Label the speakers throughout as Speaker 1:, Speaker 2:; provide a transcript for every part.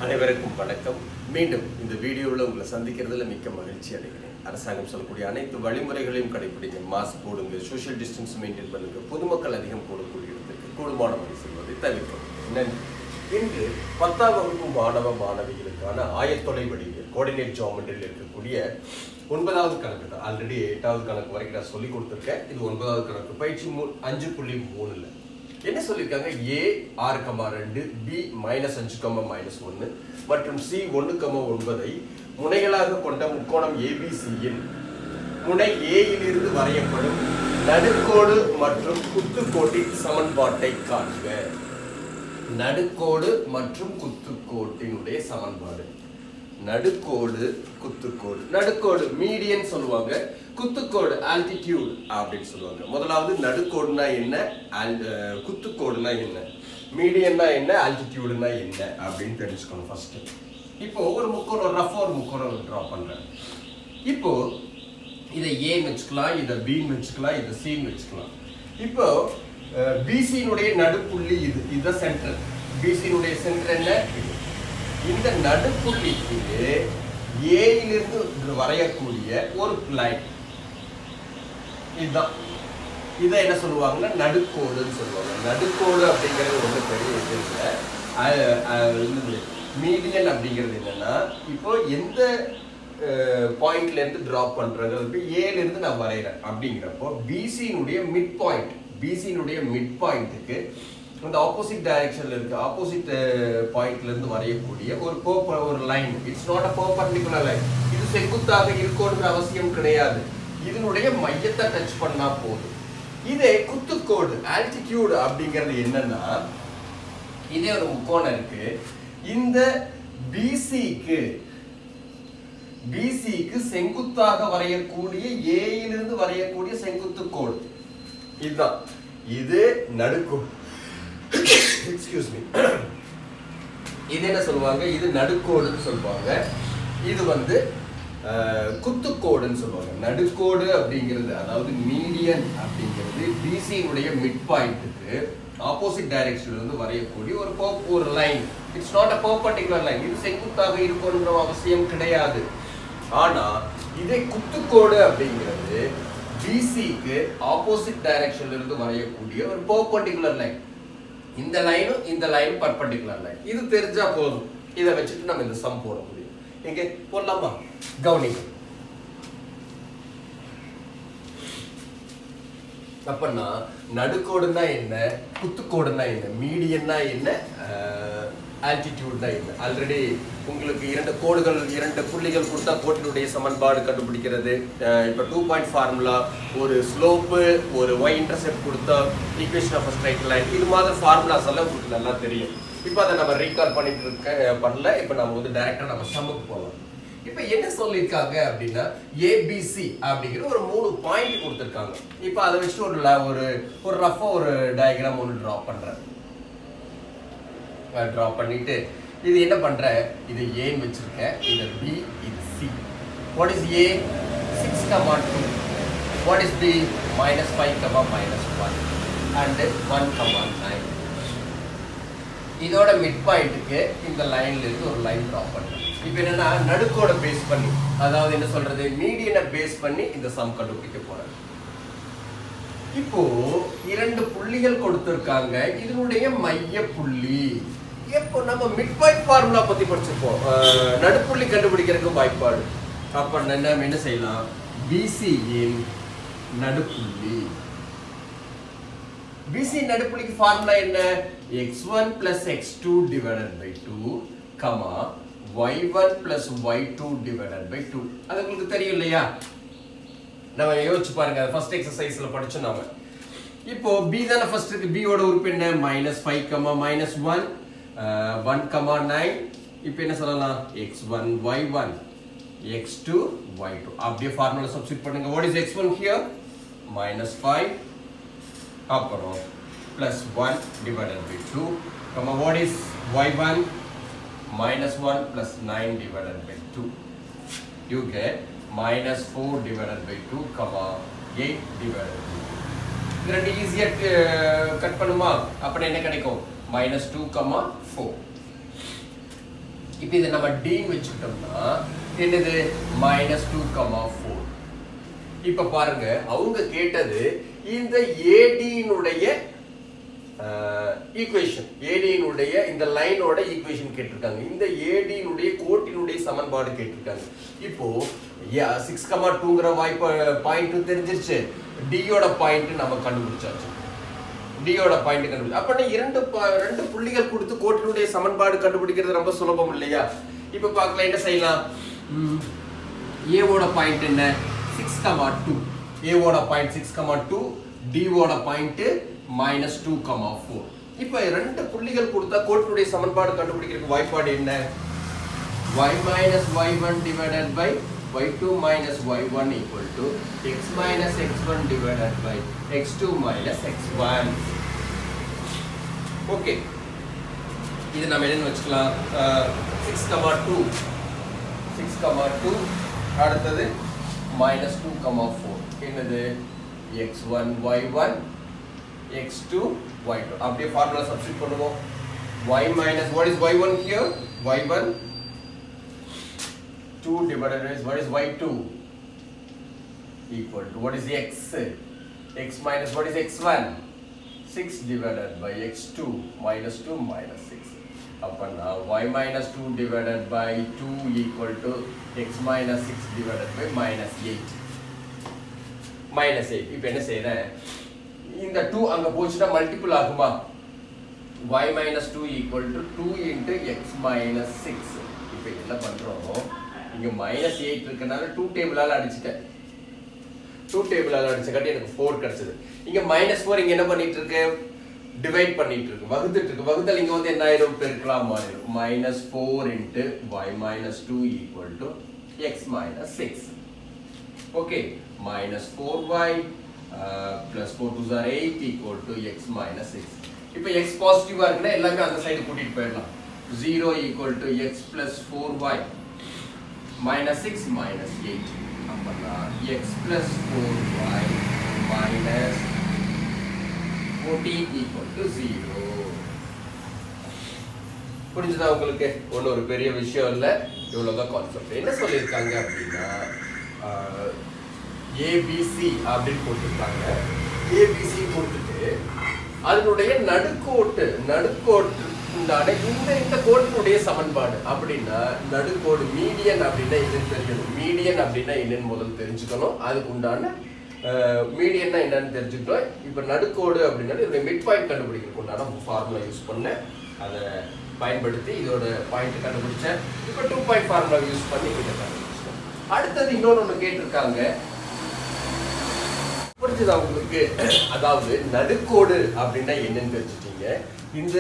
Speaker 1: அனைவருக்கும் வணக்கம். மீண்டும் இந்த வீடியோவில் உங்களை சந்திக்கிறதுல மிக்க மகிழ்ச்சி அடைகிறேன். அரசாங்கம் சொல்லக்கூடிய அனைத்து வழிமுறைகளையும் கடைபிடிங்க. மாஸ்க் போடுங்க, சோஷியல் டிஸ்டன்ஸ் மெயின்டைன் பண்ணுங்க, பொதுமக்கள் அதிகம் கூடக்கூடிய இடத்திற்கு கூடுமான வரை செல்வதை தவிர்க்கவும். நன்றி. இன்று 10ஆம் வகுப்பு மாணவ மாணவிகளுக்கான ஆயத்தொலை வடிவியல் கோஆர்டினேட் ஜியோமெட்ரியில் இருக்கக்கூடிய 9வது கணக்கு தான். ஆல்ரெடி 8வது கணக்கு வரைக்கும் நான் சொல்லி கொடுத்துருக்கேன். இது 9வது கணக்கு பயிற்சி 5.3ல் என்ன சொல்லியிருக்காங்க? A 6,2 B -5,-1 மற்றும் C 1,9 முனைகளாக கொண்ட முக்கோணம் ABCயின் முனை A இலிருந்து வரையப்படும் நடுக்கோடு மற்றும் குத்துக்கோட்டின் சமன்பாட்டை காண்க. நடுக்கோடு மற்றும் குத்துக்கோட்டினுடைய சமன்பாடு. நடுக்கோடு குத்துக்கோடு. நடுக்கோடு மீடியன் சொல்லுவாங்க, குத்துக்கோடு ஆல்டிடியூட் அப்படின்னு சொல்லுவாங்க. முதலாவது நடுக்கோடுனா என்ன, குத்துக்கோடுனா என்ன, மீடியன்னா என்ன, ஆல்டிடியூடுனா என்ன அப்படின்னு தெரிஞ்சுக்கணும் ஃபர்ஸ்ட். இப்போ ஒரு முக்கோணம் ரஃபா ஒரு முக்கோணம் டிரா பண்றேன். இப்போ இதை ஏன்னு வச்சுக்கலாம், இதை பின்னு வச்சுக்கலாம், இதை சின்னு வச்சுக்கலாம். இப்போ பிசியினுடைய நடுப்புள்ளி இது சென்டர். பிசியினுடைய சென்டர் என்ன? இந்த நடுப்புள்ளிக்கு ஏயிலிருந்து வரையக்கூடிய ஒரு லைன் இதுதான். இதை என்ன சொல்லுவாங்கன்னா நடுக்கோடுன்னு சொல்லுவாங்க. நடுக்கோடு அப்படிங்கிறது ஒன்று பெரிய இது இல்லை. மீடியன் அப்படிங்கிறது என்னன்னா, இப்போ எந்த பாயிண்ட்ல இருந்து டிராப் பண்றது, ஏல இருந்து நான் வரைகிறேன் அப்படிங்கிறப்போ பிசியினுடைய மிட் பாயிண்ட், பிசியினுடைய மிட் பாயிண்ட்டுக்கு அந்த ஆப்போசிட் டைரக்ஷன்ல இருக்கு, ஆப்போசிட் பாயிண்ட்ல இருந்து வரையக்கூடிய ஒரு line. It's not a perpendicular line. இது செங்குத்தாக இருக்கணும்ன்ற அவசியம் கிடையாது. இதனுடைய மையத்தை டச் பண்ணா போதும். இதே குத்துக்கோடு ஆல்டிடியூட் அப்படிங்கிறது என்னன்னா, இதே ஒரு முக்கோணம் இருக்கு. இந்த பிசிக்கு செங்குத்தாக வரையக்கூடிய ஏயிலிருந்து வரையக்கூடிய செங்குத்து கோடு இதுதான். இது நடுக்கோடு. Excuse me. இது என்ன சொல்லுவாங்க? இது நடுக்கோடுன்னு சொல்லுவாங்க. இது வந்து குத்துக்கோடுன்னு சொல்லுவாங்க. நடுக்கோடு அப்படிங்கிறது, அதாவது மீடியன் அப்படிங்கிறது பிசியினுடைய மிட் பாயிண்ட்டுக்கு ஆப்போசிட் டைரக்ஷன்ல இருந்து வரையக்கூடிய ஒரு line. It's not a perpendicular line. இது செங்குத்தாக இருக்கணும்ன்ற அவசியம் கிடையாது. ஆனா இதே குத்துக்கோடு அப்படிங்கிறது பிசிக்கு ஆப்போசிட் டைரக்ஷன்ல இருந்து வரையக்கூடிய ஒரு பெர்பெண்டிகுலர் லைன். இந்த லைனும் பெர்பெண்டிகுலர் லைன். இது தெரிஞ்சா போதும். இதை வச்சுட்டு நம்ம இந்த சம் போட முடியும். எங்க போடலாமா? கவனிங்க. அப்பன்னா நடுக்கோடுனா என்ன, குத்துக்கோடுனா என்ன, மீடியன்னா என்ன, ஆல்டிடியூட்னா என்ன. ஆல்ரெடி உங்களுக்கு 2 கோடுகள் 2 புள்ளிகள் கொடுத்தா கோட்டினுடைய சமன்பாடு கண்டுபிடிக்கிறது. இப்போ 2 பாயிண்ட் ஃபார்முலா, ஒரு ஸ்லோப்பு, ஒரு y இன்டர்செப்ட் கொடுத்தா ஈக்குவேஷன் ஆஃப் ஸ்ட்ரைட் லைன், இது மாதிரி ஃபார்முலாஸ் எல்லாம் உங்களுக்கு நல்லா தெரியும். இப்போ அதை நம்ம ரீகால் பண்ணல. இப்போ நம்ம வந்து டைரக்டா நம்ம சம்முக்கு போகலாம். இப்போ என்ன சொல்லியிருக்காங்க அப்படின்னா, ஏபிசி அப்படிங்கிற ஒரு 3 பாயிண்ட் கொடுத்துருக்காங்க. இப்போ அதை வச்சுட்டு ஒரு ரஃபா ஒரு டயக்ராம் ஒன்று டிரா பண்றேன். டிரா பண்ணிட்டு இது என்ன பண்ற, இது ஏன்னு வச்சிருக்கேன், இது பி, இது C. What is A? 6,2. What is B? -5,-1 and 1,9. இதோட மிட் பாயிண்ட்டுக்கு இந்த லைன்ல இருந்து ஒரு லைன் டிரா பண்றேன். இப்போ என்னன்னா நடுக்கோட பேஸ் பண்ணி, அதாவது என்ன சொல்றது, மீடியனை பேஸ் பண்ணி இந்த சம் கண்டுபிடிக்க போறேன். இப்போ 2 புள்ளிகள் கொடுத்திருக்காங்க. இதனுடைய மைய புள்ளி. இப்போ நம்ம மிட் பாயிண்ட் ஃபார்முலா பத்தி படிச்சிருப்போம். நடுப்புள்ளி கண்டுபிடிக்கிறதுக்கு வாய்ப்பாடு. அப்ப நம்ம என்ன செய்யலாம்? பிசியின் நடுப்புள்ளி. பிசி நடுப்புள்ளிக்கு ஃபார்முலா என்ன? x1 + x2 / 2, y1 + y2 / 2. அது உங்களுக்கு தெரியும் இல்லையா? நம்ம யோசிச்சு பாருங்க. ஃபர்ஸ்ட் எக்ஸசைஸ்ல படிச்சோம் நாம. இப்போ b தான ஃபர்ஸ்ட் இருக்கு. b ஓட உறுப்பு என்ன? -5, -1, 1,9. இப்போ என்ன சொல்லலாம்? x1 y1, x2 y2. அப்படியே ஃபார்முலா சப்ஸ்டிட் பண்ணுங்க. What is x1 here? -5, அப்புறம் +1 / 2, what is y1? -1 + 9 / 2. You get -4 / 2, 8 / 2. இது ரெண்டு ஈஸியா கட் பண்ணுமா? அப்ப என்ன கிடைக்கும்? -2, 4. இப்போ இதை நம்ம d ன்னு வெச்சுக்கிட்டோம்னா என்னது -2,4. இப்போ பாருங்க அவங்க கேட்டது இந்த AD னுடைய ஈக்குவேஷன், AD னுடைய இந்த லைனோட ஈக்குவேஷன் கேட்டிருக்காங்க. இந்த AD னுடைய கோட்டினுடைய சமன்பாடு கேட்டிருக்காங்க. இப்போ 6,2ங்கற பாயிண்ட் தெரிஞ்சிருச்சு. D யோட பாயிண்ட் நம்ம கண்டுபிடிச்சாச்சு. D யோட பாயிண்ட் கண்டுபிடிச்சு. அப்ப ரெண்டு புள்ளிகள் கொடுத்து கோட்டினுடைய சமன்பாடு கண்டுபிடிக்கிறது ரொம்ப சுலபம் இல்லையா? இப்போ பார்க்கலாம் என்ன செய்யலாம். A வோட பாயிண்ட் என்ன 6,2. A வோட பாயிண்ட் 6,2, D வோட பாயிண்ட் -2,4. இப்போ ரெண்டு புள்ளிகள் கொடுத்தா கோட்டினுடைய சமன்பாடு கண்டுபிடிக்கிறதுக்கு வாய்ப்பாடு என்ன? y minus y1 divided by y2 minus y1 equal to x minus x1 divided by x2 minus x1. Okay, இது நம்ம என்ன வெச்சுக்கலாம்? 6,2 அடுத்தது -2,4. என்னது x1 y1 x2 y2. அப்படியே ஃபார்முலா சப்ஸ்டிட்யூட் பண்ணுவோம். y minus what is y1 here? y1 2 divided by what is y2 equal to what is x? X minus what is x1? 6 divided by x2 -2 -6. அப்பனா y minus 2 divided by 2 equal to x minus 6 divided by -8. -8. இப்போ என்ன செய்றேன்? இந்த 2 அங்க போச்சுனா multiple ஆகுமா? y minus 2 equal to 2 into x minus 6. இப்போ என்ன பண்றோம்? இங்க -8 இருக்கனால 2 டேபிளால அடிச்சிட்டேன். 2 டேபிளால அடிச்சகாட்டி எனக்கு 4 கிடைச்சது. இங்க -4 இங்க என்ன பண்ணிட்டு இருக்கு? டிவைட் பண்ணிட்டு இருக்கு, வகுத்துட்டு இருக்கு. வகுத்தல் இங்க வந்து என்ன ஆயிரும்? பெருக்கலாம் மாறிடும். -4 into y minus 2 equal to x minus 6. Okay, -4y plus 4 2s are 8 equal to x minus 6. இப்போ x பாசிட்டிவா இருக்குனா எல்லாமே அந்த சைடு கூட்டிட்டு போயிடலாம். 0 equal to x plus 4y minus 6 minus 8. அப்பனா x plus 4y minus 14 equal to 0. புரிஞ்சுதா உங்களுக்கு? ஒன்னும் ஒரு பெரிய விஷயம் இல்ல, இவ்வளவுதான் கான்செப்ட். என்ன சொல்லிருக்காங்க அப்படின்னா ABC அப்படின்னு போட்டுருக்காங்க. ABC கொடுத்துட்டு அதனுடைய நடுக்கோட்டு உண்டான இந்த கோட்டினுடைய சமன்பாடு அப்படின்னா நடுக்கோடு மீடியன் அப்படின்னா என்னன்னு தெரியணும். மீடியன் அப்படின்னா என்னன்னு முதல்ல தெரிஞ்சுக்கணும். அதுக்கு உண்டான மீடியன்னா என்னன்னு தெரிஞ்சுக்கிட்டோம். இப்போ நடுக்கோடு அப்படின்னா இதோட மிட் பாயிண்ட் கண்டுபிடிக்கிறதுக்கு உண்டான ஃபார்முலா யூஸ் பண்ணேன். அதை பயன்படுத்தி இதோட பாயிண்ட் கண்டுபிடிச்சேன். இப்போ 2 பாயிண்ட் ஃபார்முலா யூஸ் பண்ணி இதை கண்டுபிடிச்சேன். அடுத்தது இன்னொன்று கேட்டிருக்காங்க. புரிஞ்சுதா உங்களுக்கு? அதாவது நடுக்கோடு அப்படின்னா என்னன்னு தெரிஞ்சுட்டீங்க. இந்த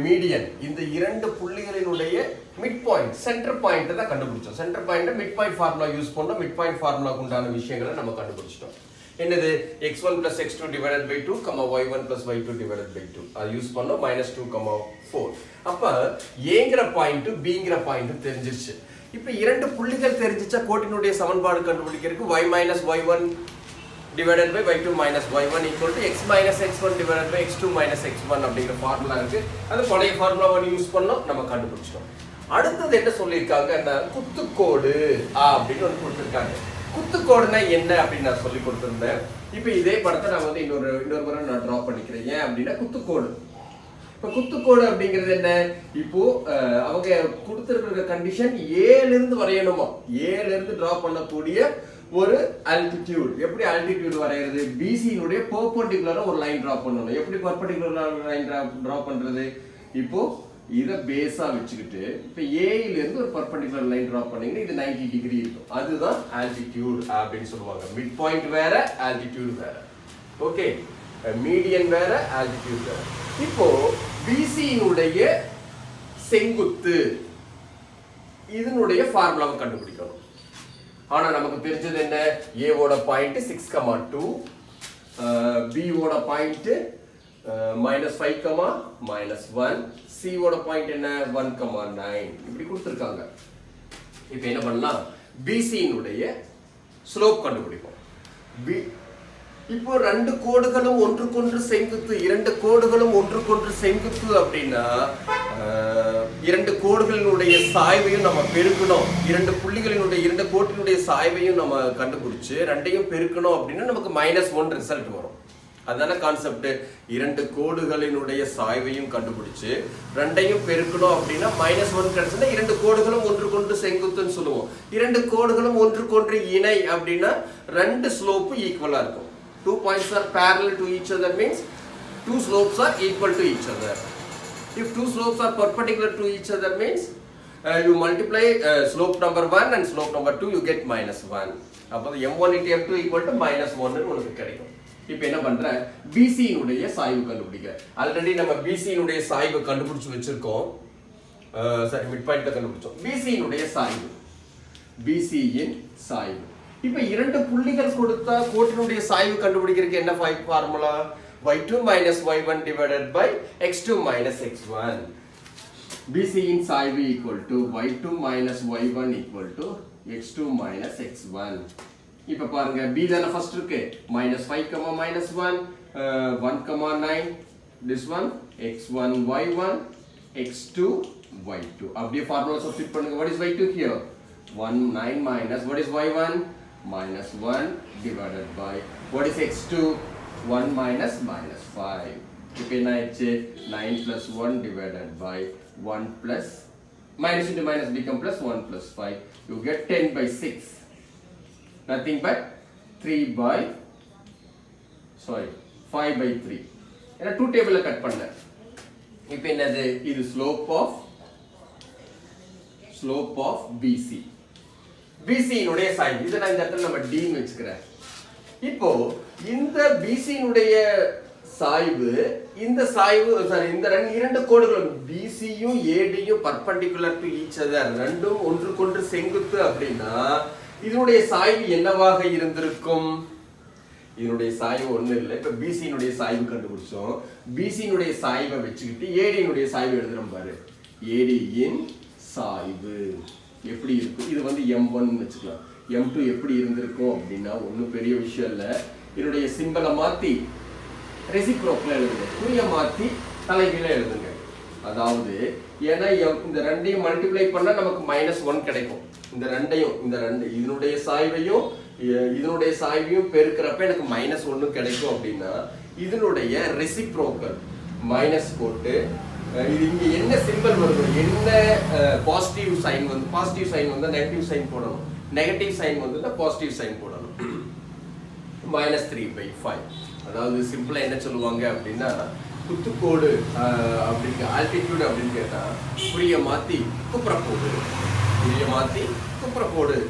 Speaker 1: மீடியன், இந்த இரண்டு புள்ளிகளினுடைய மிட் பாயிண்ட், சென்டர் பாயிண்ட் தான் கண்டுபிடிச்சோம். Centre point mid point formula use பண்ணோம். மிட் பாயிண்ட் ஃபார்முலாக்கு உண்டான விஷயங்களை நம்ம கண்டுபிடிச்சிட்டோம். என்னது? x1 plus x2 divided by 2, y1 plus y2 divided by 2. அது யூஸ் பண்ணோம். -2,4. அப்ப ஏங்கிற பாயிண்ட் bங்கிற பாயிண்ட் தெரிஞ்சிருச்சு. இப்போ இரண்டு புள்ளிகள் தெரிஞ்சிச்சா கோட்டினுடைய சமன்பாடு கண்டுபிடிக்கிறதுக்கு y minus y1 divided by y2 minus y1 equal to x minus x1 divided by x2 minus x1 அப்படிங்கிற ஃபார்முலா இருக்கு. அது பழைய ஃபார்முலாவை யூஸ் பண்ணோம், நம்ம கண்டுபிடிச்சிட்டோம். அடுத்தது என்ன சொல்லியிருக்காங்கன்னா குத்துக்கோடு அப்படின்னு ஒன்று கொடுத்துருக்காங்க. குத்துக்கோடுனா என்ன அப்படின்னு நான் சொல்லி கொடுத்துருந்தேன். இப்போ இதே படத்தை நான் வந்து இன்னொரு முறை நான் ட்ரா பண்ணிக்கிறேன். ஏன் அப்படின்னா குத்துக்கோடு. இப்போ குத்துக்கோடு அப்படிங்கிறது என்ன? இப்போ அவங்க கொடுத்துருக்கிற கண்டிஷன் ஏல இருந்து வரையணுமா? ஏல இருந்து டிரா பண்ணக்கூடிய ஒரு ஆல்டிடியூட். எப்படி ஆல்டிடியூட் வரையிறது? பிசியினுடைய பெர்பெண்டிகுலரா ஒரு லைன் டிரா பண்ணணும். எப்படி பெர்பெண்டிகுலர் லைன் டிரா பண்றது? இப்போ இத பேஸா வச்சுக்கிட்டு இப்போ A ல இருந்து ஒரு பெர்பெண்டிகுலர் லைன் டிரா பண்ணீங்கன்னா இது 90 டிகிரி இருக்கும். அதுதான் ஆல்டிடியூட் அப்படின்னு சொல்லுவாங்க. மிட் பாயிண்ட் வேற, ஆல்டிடியூட் வேற. ஓகே, மீடியன் வேற, ஆல்டிடியூட் வேற. இப்போ பிசியினுடைய செங்குத்து இதனுடைய ஃபார்முலாவை கண்டுபிடிக்கணும். ஆனா நமக்கு தெரிஞ்சது என்ன? A ஓட பாயிண்ட் 6,2, B ஓட பாயிண்ட் -5,-1, C ஓட பாயிண்ட் என்ன? 1,9. இப்படி கொடுத்திருக்காங்க. இப்போ என்ன பண்ணலாம்? BC னுடைய ஸ்லோப் கண்டுபிடிப்போம். இப்போ ரெண்டு கோடுகளும் ஒன்றுக்கொன்று செங்குத்து, இரண்டு கோடுகளும் ஒன்றுக்கொன்று செங்குத்து அப்படின்னா இரண்டு கோடுகளினுடைய சாய்வையும் நம்ம பெருக்கணும், இரண்டு புள்ளிகளினுடைய இரண்டு கோட்டினுடைய சாய்வையும் நம்ம கண்டுபிடிச்சு ரெண்டையும் பெருக்கணும் அப்படின்னா நமக்கு -1 ரிசல்ட் வரும். அதான கான்செப்ட். இரண்டு கோடுகளினுடைய சாய்வையும் கண்டுபிடிச்சு ரெண்டையும் பெருக்கணும் அப்படின்னா -1 கிடைச்சுன்னா இரண்டு கோடுகளும் ஒன்றுக்கொன்று செங்குத்துன்னு சொல்லுவோம். இரண்டு கோடுகளும் ஒன்றுக்கொன்று இணை அப்படின்னா ரெண்டு ஸ்லோப் ஈக்குவலா இருக்கும். 2 points are parallel to each other means 2 slopes are equal to each other. If 2 slopes are perpendicular to each other means you multiply slope number 1 and slope number 2, you get -1. அப்போ m1 into m2 equal to -1 ன்னு உங்களுக்கு கிடைக்கும். இப்போ என்ன பண்ற, BC னுடைய சாய்வு கண்டுபிடிக்க. Already நம்ம BC னுடைய சாய்வு கண்டுபிடிச்சு வச்சிருக்கோம். சரி, மிட் பாயிண்ட்ல கண்டுபிடிச்சோம். BC னுடைய சாய்வு, BC இன் சாய்வு. இப்போ இரண்டு புள்ளிகள் கொடுத்தா கோட்டினுடைய சாய்வு கண்டுபிடிக்கிறதுக்கு என்ன formula? y2 minus y1 divided by x2 minus x1. BC in சாய்வு equal to y2 minus y1 equal to x2 minus x1. இப்போ பாருங்க, b தான ஃபர்ஸ்ட் இருக்கு, -5, -1, 1, 9, this one x1 y1 x2 y2. அப்படியே ஃபார்முலா சப்ஸ்டிட்யூட் பண்ணுங்க. what is y2 here? 1 9 minus what is y1? -1 divided by what is x2? 1 minus -5. இப்போ என்ன ஆயிடுச்சு? 9 plus 1 divided by 1 plus minus into minus become plus 1 plus 5. You get 10 by 6. Nothing but 5 by 3. ஏன்னா 2 டேபிள்ல cut பண்ணேன். இப்போ என்னது? இது slope of BC. BC னுடைய சாய்வு. இத நான் இந்த இடத்துல நம்ம D ன்னு வெச்சுக்கிறேன். இப்போ இந்த BC னுடைய சாய்வு, இந்த சாய்வு இந்த இரண்டு கோடுகளும் BC யும் AD யும் பர்பெண்டிகுலர் டு ஈச் அதர், ரெண்டும் ஒன்றுக்கொன்று செங்குத்து அப்படின்னா இதனுடைய சாய்வு என்னவாக இருந்திருக்கும்? இதனுடைய சாய்வு ஒண்ணு இல்லை. இப்ப BC னுடைய சாய்வு கண்டுபிடிச்சோம். BC னுடைய சாய்வை வச்சுக்கிட்டு AD னுடைய சாய்வு எழுதுறோம் பாரு. AD இன் சாய்வு எப்படி இருக்கும்? இது வந்து m1 ன்னு வெச்சுக்கலாம். m2 எப்படி இருந்திருக்கும் அப்படின்னா ஒன்றும் பெரிய விஷயம் இல்லை. இதனுடைய சிம்பலை மாற்றி ரெசிப்ரோக்கல் எழுதுங்க, குறிய மாற்றி தலைகீழ எழுதுங்க. அதாவது ஏன்னா இந்த ரெண்டையும் மல்டிப்ளை பண்ணால் நமக்கு -1 கிடைக்கும். இந்த ரெண்டு இதனுடைய சாய்வையும் பெருக்கிறப்ப எனக்கு -1 கிடைக்கும் அப்படின்னா இதனுடைய ரெசிப்ரோக்கல் மைனஸ் போட்டு இது இங்க என்ன சிம்பல் வருது, என்ன பாசிட்டிவ் சைன் வந்து நெகட்டிவ் சைன் போடணும், நெகட்டிவ் சைன் வந்து பாசிட்டிவ் சைன் போடணும். -3/5. அதாவது சிம்பிளா என்ன சொல்லுவாங்க அப்படின்னா குத்துக்கோடு அப்படிங்க, ஆல்டிடியூட் அப்படின்னு கேட்டா புரிய மாத்தி குப்புறக்கோடு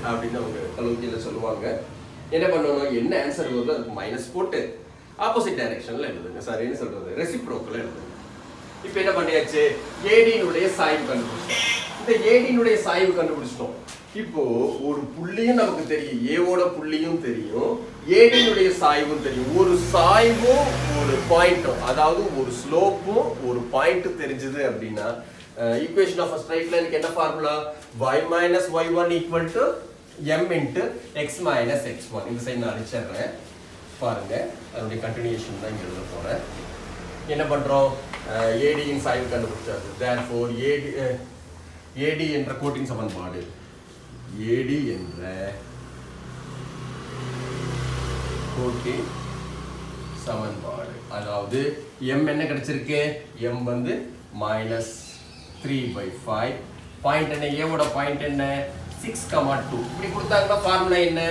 Speaker 1: அப்படின்னு அவங்க கலோக்கியில சொல்லுவாங்க. என்ன பண்ணணும், என்ன ஆன்சர் வருதோ அதுக்கு மைனஸ் போட்டு ஆப்போசிட் டைரக்ஷன்ல எழுதுங்க. சார் என்ன சொல்றது, ரெசிப்ரோக்கல் எழுதுங்க. இப்போ என்ன பண்ணியாச்சு, ஏடியினுடைய சாய்வு கண்டுபிடிச்சோம். இந்த ஏடியினுடைய சாய்வு கண்டுபிடிச்சிட்டோம். இப்போ ஒரு புள்ளியும் நமக்கு தெரியும், ஏவோட புள்ளியும் தெரியும், ஏடியினுடைய சாய்வும் தெரியும். ஒரு சாய்வும் ஒரு பாயிண்ட்டும், அதாவது ஒரு ஸ்லோப்பும் ஒரு பாயிண்ட் தெரிஞ்சது அப்படின்னா equation of a straight line என்ன formula, y minus y1 equal to m into x minus x1. இந்த சைடு நான் அடிச்சிடுறேன் பாருங்க, அதனுடைய கண்டினியூஷன் தான் இங்க எழுத போறேன். என்ன பண்றோம், AD இன் சாய்வு கண்டுபிடிச்சாச்சு. therefore AD என்ற கோட்டின் சமன்பாடு, AD என்ற கோட்டின் சமன்பாடு, அதாவது m என்ன கிடைச்சிருக்கு, m வந்து -3/5. பாயிண்ட் என்ன, ஏவோட பாயிண்ட் என்ன 6,2. இப்படி கொடுத்தாங்கன்னா ஃபார்முலா என்ன,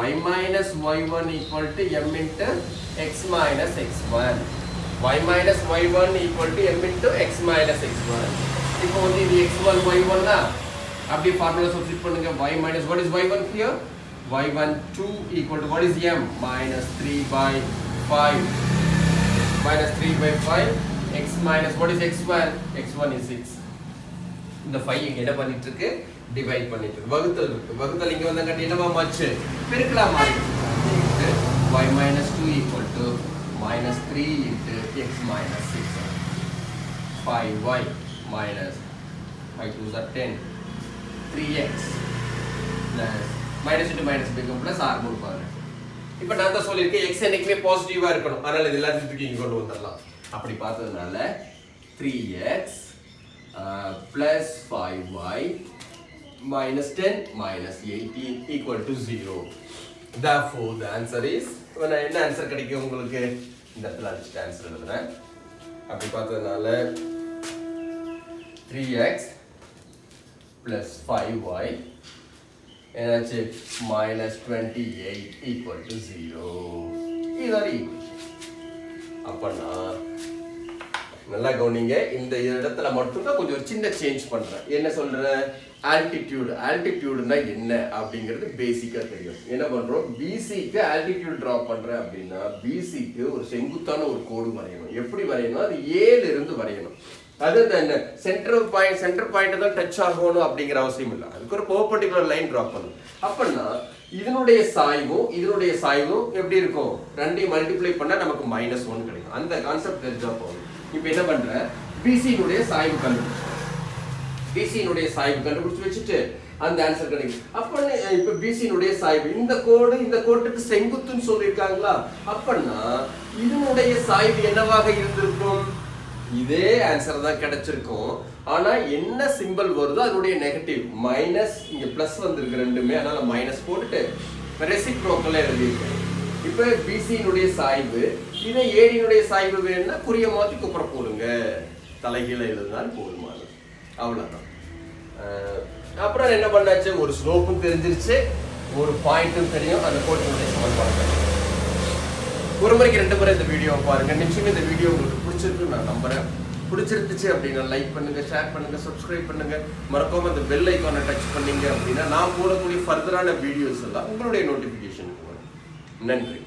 Speaker 1: y minus y1 equal to m into x minus x1. y minus y1 equal to m into x minus x1. இப்போ வந்து இது x1 y1 தான், அப்படியே ஃபார்முலா சப்ஸ்டிட்யூட் பண்ணுங்க. y minus what is y1 here, y12 equal to what is m, -3/5. -3/5 x minus what is x1, x1 is 6. இந்த 5 இங்க என்ன பண்ணிட்டு இருக்கு, டிவைட் பண்ணிட்டு இருக்கு, வகுத்தல் இருக்கு. வகுத்தல் இங்க வந்தங்காட்டி என்னவா மாச்சு, பெருக்கலா மாறிடுச்சு. y minus 2 equal to -3 into x minus 6. 5y minus 5 2s are 10, 3x plus minus into minus become plus r more power. இப்போ நான் தான் சொல்லியிருக்கேன் x என்னைக்குமே பாசிட்டிவா இருக்கணும், அதனால இது எல்லாத்தையும் தூக்கி இங்க கொண்டு வந்துடலாம். அப்படி பார்த்ததுனால 3x plus 5y minus 10 minus 18 equal to 0. Therefore the answer is, என்ன ஆன்சர் கிடைக்கும் உங்களுக்கு? இந்த இடத்துல அடிச்சுட்டு ஆன்சர் எழுதுறேன். அப்படி பார்த்ததுனால 3x plus 5y என்னாச்சு minus 28 equal to 0. இதுதான் அப்பனா நல்லா கவனிங்க. இந்த இடத்துல மட்டும் தான் கொஞ்சம் ஒரு சின்ன சேஞ்ச் பண்றேன். என்ன சொல்றேன்? ஆல்டிடியூடுனா என்ன அப்படிங்கிறது பேசிக்கா தெரியும். என்ன பண்றோம்? பிசிக்கு ஆல்டிடியூட் டிரா பண்றேன் அப்படின்னா பிசிக்கு ஒரு செங்குத்தான ஒரு கோடு வரையணும். எப்படி வரையணும்? அது ஏல இருந்து வரையணும். அது என்ன சென்டர் பாயிண்ட் தான் டச் ஆகணும் அப்படிங்கிற அவசியம் இல்லை. அதுக்கு ஒரு பெர்பெண்டிகுலர் லைன் டிரா பண்ணணும். அப்படின்னா இதனுடைய சாய்வும் எப்படி இருக்கும்? ரெண்டையும் மல்டிப்ளை பண்ணா நமக்கு -1 கிடைக்கும். அந்த கான்செப்ட் தெரிஞ்சா போதும். இப்போ என்ன பண்ற? பிசியினுடைய சாய்வு கண்டுபிடிச்சு வச்சுட்டு அந்த ஆன்சர் கிடைக்கும். அப்ப இப்ப பிசியினுடைய சாய்வு இந்த கோட்டுக்கு செங்குத்துன்னு சொல்லியிருக்காங்களா? அப்படின்னா இதனுடைய சாய்வு என்னவாக இருந்திருக்கும்? இதே ஆன்சர் தான் கிடைச்சிருக்கும். ஆனா என்ன சிம்பிள் வருதோ அதனுடைய நெகட்டிவ் மைனஸ், இங்க பிளஸ் வந்திருக்கு ரெண்டுமே, அதனால மைனஸ் போட்டுட்டு ரெசிப்ரோக்கல் எழுதியிருக்கேன். இப்ப பிசியினுடைய சாய்வு, இதை ஏடியினுடைய சாய்வு வேணும்னா குறிய மாத்தி குப்புற போடுங்க, தலைகீழ எழுதினால் போதுமானது. அவ்வளவுதான். அப்புறம் என்ன பண்ணாச்சு? ஒரு ஸ்லோப்பும் தெரிஞ்சிருச்சு, ஒரு பாயிண்ட்டும் தெரியும். அந்த கோட்டினுடைய சமன்பாடு ஒரு முறைக்கு 2 முறை இந்த வீடியோவை பாருங்க. நிச்சயமா இந்த வீடியோ உங்களுக்கு பிடிச்சிருக்கு நான் நம்புறேன். பிடிச்சிருந்துச்சு அப்படின்னா லைக் பண்ணுங்க, ஷேர் பண்ணுங்க, சப்ஸ்கிரைப் பண்ணுங்க. மறக்காம அந்த பெல் ஐகானை டச் பண்ணீங்க அப்படின்னா நான் போடக்கூடிய ஃபர்தரான வீடியோஸ் எல்லாம் உங்களுடைய நோட்டிபிகேஷனுக்கு வரும். நன்றி.